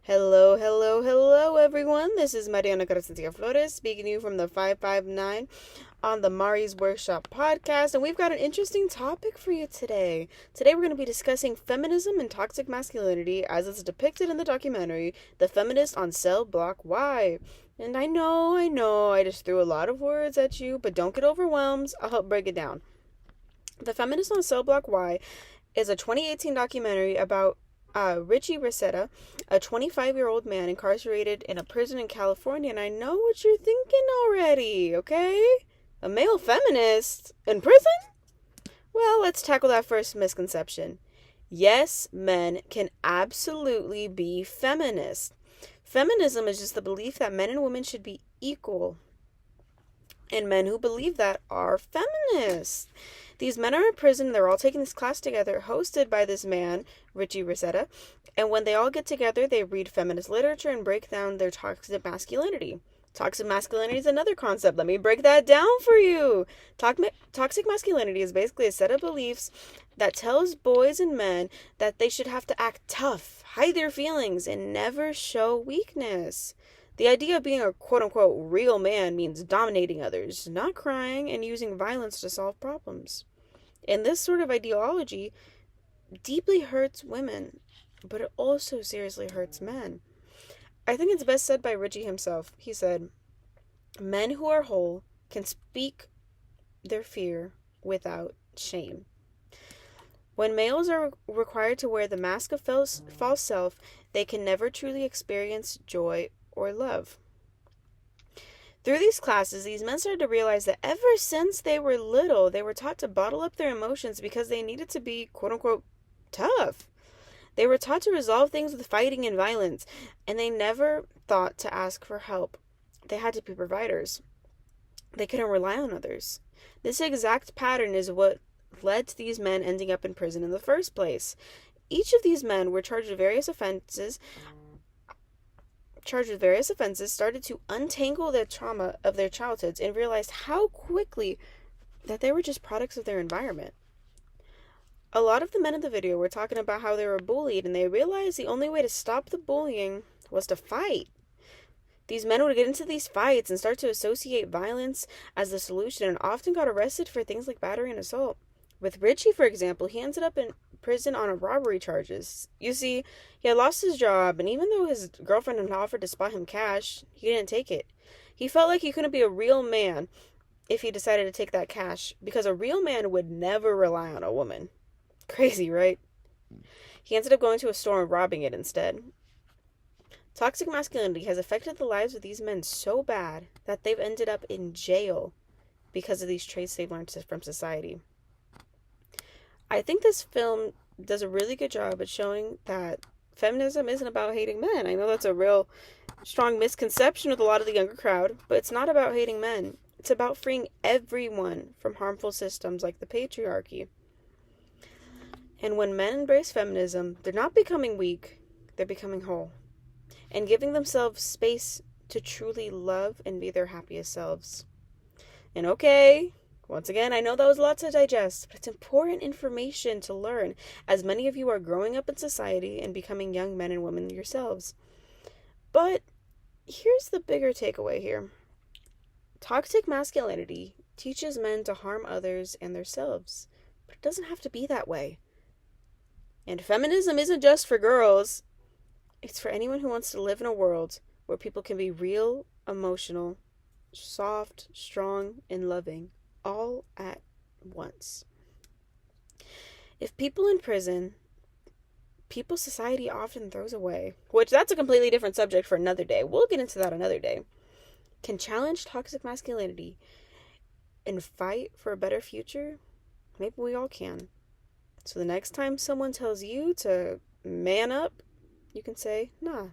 Hello, hello, hello, everyone. This is Mariana Crescentia Flores speaking to you from the 559 on the Mari's Workshop podcast, and we've got an interesting topic for you today. Today, we're going to be discussing feminism and toxic masculinity as it's depicted in the documentary The Feminist on Cellblock. Why? And I know, I just threw a lot of words at you, but don't get overwhelmed. I'll help break it down. The Feminist on Cellblock Why is a 2018 documentary about Richie Reseda, a 25-year-old man incarcerated in a prison in California. And I know what you're thinking already, okay? A male feminist in prison? Well, let's tackle that first misconception. Yes, men can absolutely be feminist. Feminism is just the belief that men and women should be equal. And men who believe that are feminists. These men are in prison. They're all taking this class together, hosted by this man, Richie Reseda. And when they all get together, they read feminist literature and break down their toxic masculinity. Toxic masculinity is another concept. Let me break that down for you. Toxic masculinity is basically a set of beliefs that tells boys and men that they should have to act tough, hide their feelings, and never show weakness. The idea of being a quote-unquote real man means dominating others, not crying, and using violence to solve problems. And this sort of ideology deeply hurts women, but it also seriously hurts men. I think it's best said by Richie himself. He said, "Men who are whole can speak their fear without shame." When males are required to wear the mask of false self, they can never truly experience joy or love. Through these classes, these men started to realize that ever since they were little, they were taught to bottle up their emotions because they needed to be, quote-unquote, tough. They were taught to resolve things with fighting and violence, and they never thought to ask for help. They had to be providers. They couldn't rely on others. This exact pattern is what led to these men ending up in prison in the first place. Each of these men were charged with various offenses, started to untangle the trauma of their childhoods, and realized how quickly that they were just products of their environment. A lot of the men in the video were talking about how they were bullied, and they realized the only way to stop the bullying was to fight. These men would get into these fights and start to associate violence as the solution, and often got arrested for things like battery and assault. With Richie, for example, he ended up in prison on robbery charges. You see, he had lost his job, and even though his girlfriend had offered to spot him cash, he didn't take it. He felt like he couldn't be a real man if he decided to take that cash, because a real man would never rely on a woman. Crazy, right? He ended up going to a store and robbing it instead. Toxic masculinity has affected the lives of these men so bad that they've ended up in jail because of these traits they've learned from society. I think this film does a really good job at showing that feminism isn't about hating men. I know that's a real strong misconception with a lot of the younger crowd, but it's not about hating men. It's about freeing everyone from harmful systems like the patriarchy. And when men embrace feminism, they're not becoming weak, they're becoming whole, and giving themselves space to truly love and be their happiest selves. And okay, once again, I know that was a lot to digest, but it's important information to learn, as many of you are growing up in society and becoming young men and women yourselves. But here's the bigger takeaway here. Toxic masculinity teaches men to harm others and themselves, but it doesn't have to be that way. And feminism isn't just for girls. It's for anyone who wants to live in a world where people can be real, emotional, soft, strong, and loving, all at once. If people in prison, people society often throws away, which that's a completely different subject for another day. We'll get into that another day, can challenge toxic masculinity and fight for a better future, maybe we all can. So the next time someone tells you to man up, you can say, "Nah,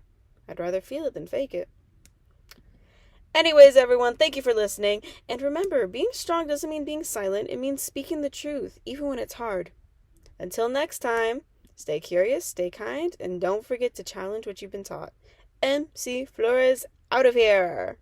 I'd rather feel it than fake it." Anyways, everyone, thank you for listening. And remember, being strong doesn't mean being silent. It means speaking the truth, even when it's hard. Until next time, stay curious, stay kind, and don't forget to challenge what you've been taught. MC Flores out of here.